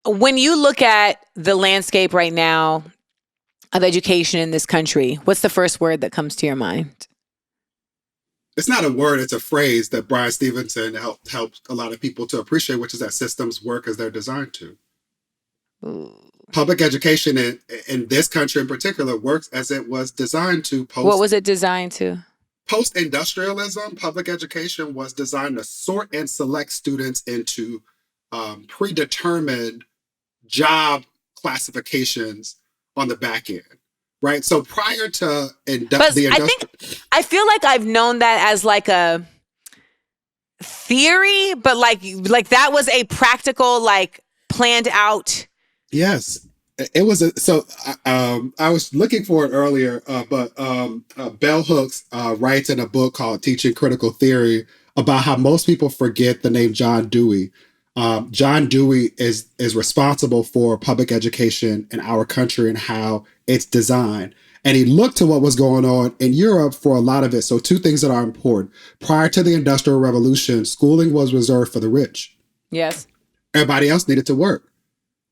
When you look at the landscape right now of education in this country, what's the first word that comes to your mind? It's not a word, it's a phrase that Brian Stevenson helped a lot of people to appreciate, which is that systems work as they're designed to. Ooh. Public education in this country in particular works as it was designed to What was it designed to? post industrialism. Public education was designed to sort and select students into predetermined job classifications on the back end, right? So prior to But the I think industrial, I feel like I've known that as like a theory, but like that was a practical, like planned out. yes, it was so. I was looking for it earlier, but Bell Hooks writes in a book called Teaching Critical Theory about how most people forget the name John Dewey. John Dewey is responsible for public education in our country and how it's designed. And he looked to what was going on in Europe for a lot of it. So two things that are important. Prior to the Industrial Revolution, schooling was reserved for the rich. Yes. Everybody else needed to work,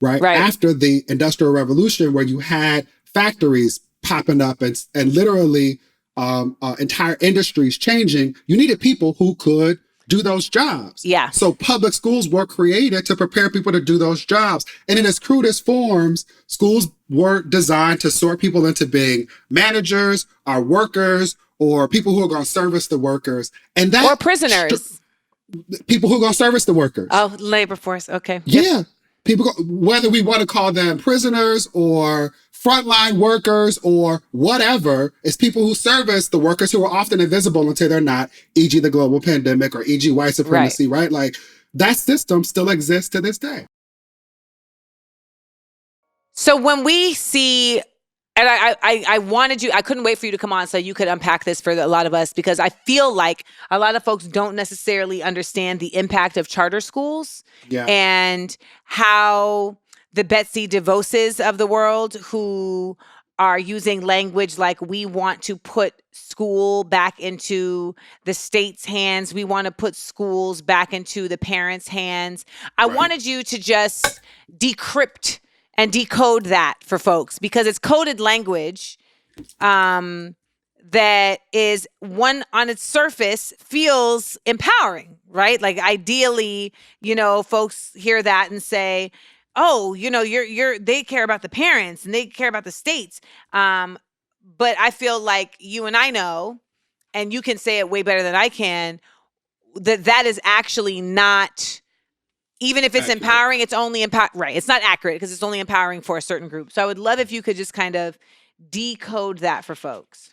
right? Right. After the Industrial Revolution, where you had factories popping up and literally entire industries changing, you needed people who could do those jobs. Yeah. So public schools were created to prepare people to do those jobs. And in its crudest forms, schools were designed to sort people into being managers or workers or people who are going to service the workers. And that Or prisoners. people who are going to service the workers. Oh, labor force. Okay. Yeah. People, whether we want to call them prisoners or frontline workers or whatever, it's people who service the workers who are often invisible until they're not, e.g. the global pandemic or e.g. white supremacy, right? Like that system still exists to this day. So when we see, and I wanted you, I couldn't wait for you to come on so you could unpack this for a lot of us, because I feel like a lot of folks don't necessarily understand the impact of charter schools and how the Betsy DeVoses of the world who are using language like, we want to put school back into the state's hands. We want to put schools back into the parents' hands. I wanted you to just decrypt and decode that for folks, because it's coded language that is, one, on its surface feels empowering, right? Like ideally, folks hear that and say, oh, they care about the parents and they care about the states. But I feel like you and I know, and you can say it way better than I can, that is actually not, even if it's accurate. Empowering, it's only right. It's not accurate because it's only empowering for a certain group. So I would love if you could just kind of decode that for folks.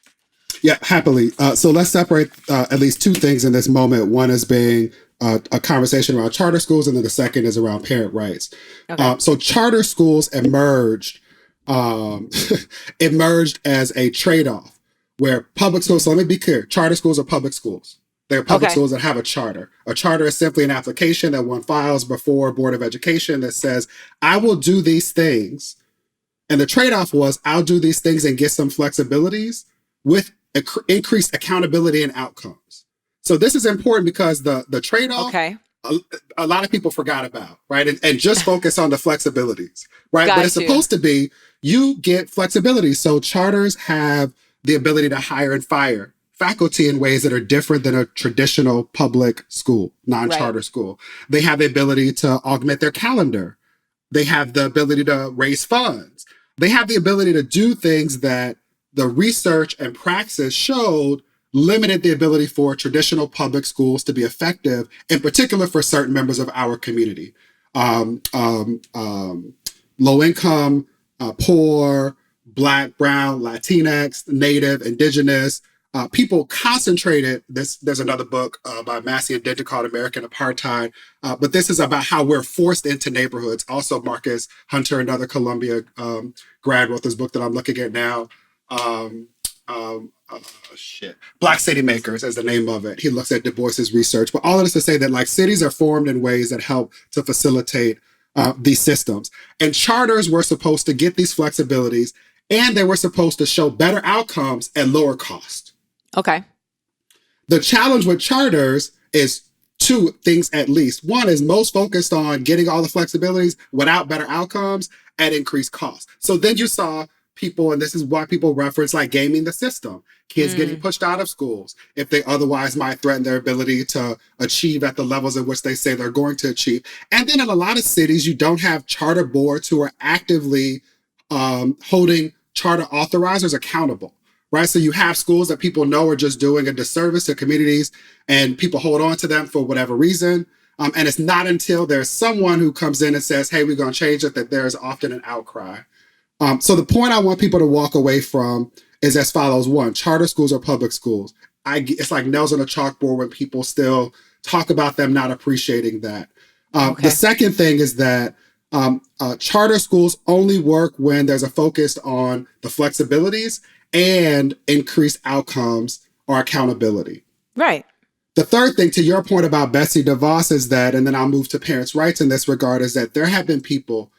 Yeah, happily. So let's separate at least two things in this moment. One is being a conversation around charter schools, and then the second is around parent rights. Okay. So charter schools emerged as a trade-off where public schools, so let me be clear, charter schools are public schools. They're public schools that have a charter. A charter is simply an application that one files before a Board of Education that says, I will do these things. And the trade-off was, I'll do these things and get some flexibilities with increased accountability and outcomes. So this is important because the trade-off, a lot of people forgot about, right? And just focus on the flexibilities, right? But it's supposed to be, you get flexibility. So charters have the ability to hire and fire faculty in ways that are different than a traditional public school, non-charter school. They have the ability to augment their calendar. They have the ability to raise funds. They have the ability to do things that the research and praxis showed limited the ability for traditional public schools to be effective, in particular for certain members of our community. Low income, poor, Black, Brown, Latinx, Native, Indigenous, people concentrated. There's another book by Massey and Denton called American Apartheid. But this is about how we're forced into neighborhoods. Also, Marcus Hunter, another Columbia grad, wrote this book that I'm looking at now. Black City Makers is the name of it. He looks at Du Bois's research. But all of this to say that like cities are formed in ways that help to facilitate these systems. And charters were supposed to get these flexibilities, and they were supposed to show better outcomes at lower cost. Okay. The challenge with charters is two things at least. One is most focused on getting all the flexibilities without better outcomes at increased cost. So then you saw people, and this is why people reference like gaming the system, kids getting pushed out of schools if they otherwise might threaten their ability to achieve at the levels in which they say they're going to achieve. And then in a lot of cities, you don't have charter boards who are actively holding charter authorizers accountable. Right. So you have schools that people know are just doing a disservice to communities and people hold on to them for whatever reason. And it's not until there's someone who comes in and says, hey, we're going to change it, that there's often an outcry. So the point I want people to walk away from is as follows. One, charter schools or public schools. It's like nails on a chalkboard when people still talk about them not appreciating that. The second thing is that charter schools only work when there's a focus on the flexibilities and increased outcomes or accountability. Right. The third thing, to your point about Betsy DeVos, is that, and then I'll move to parents' rights in this regard, is that there have been people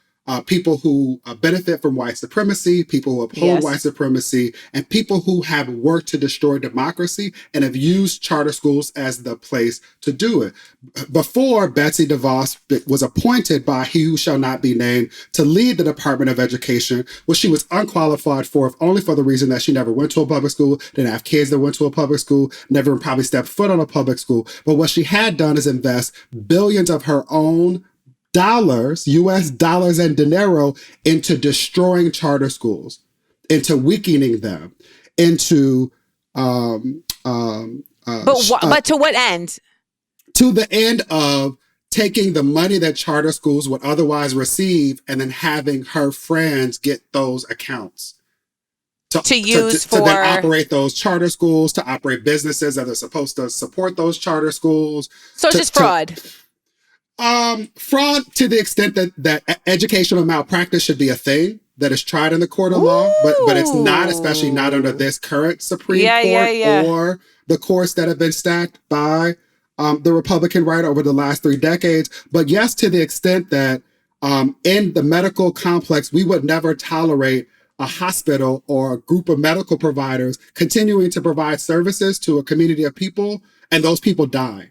who benefit from white supremacy, people who uphold white supremacy, and people who have worked to destroy democracy and have used charter schools as the place to do it. Before Betsy DeVos was appointed by he who shall not be named to lead the Department of Education, which she was unqualified for, if only for the reason that she never went to a public school, didn't have kids that went to a public school, never probably stepped foot on a public school. But what she had done is invest billions of her own dollars, US dollars and dinero, into destroying charter schools, into weakening them, into but to what end? To the end of taking the money that charter schools would otherwise receive and then having her friends get those accounts to then operate those charter schools, to operate businesses that are supposed to support those charter schools. So just fraud. Fraud to the extent that educational malpractice should be a thing that is tried in the court of law, but it's not, especially not under this current Supreme Court or the courts that have been stacked by the Republican right over the last 3 decades. But yes, to the extent that in the medical complex, we would never tolerate a hospital or a group of medical providers continuing to provide services to a community of people and those people die.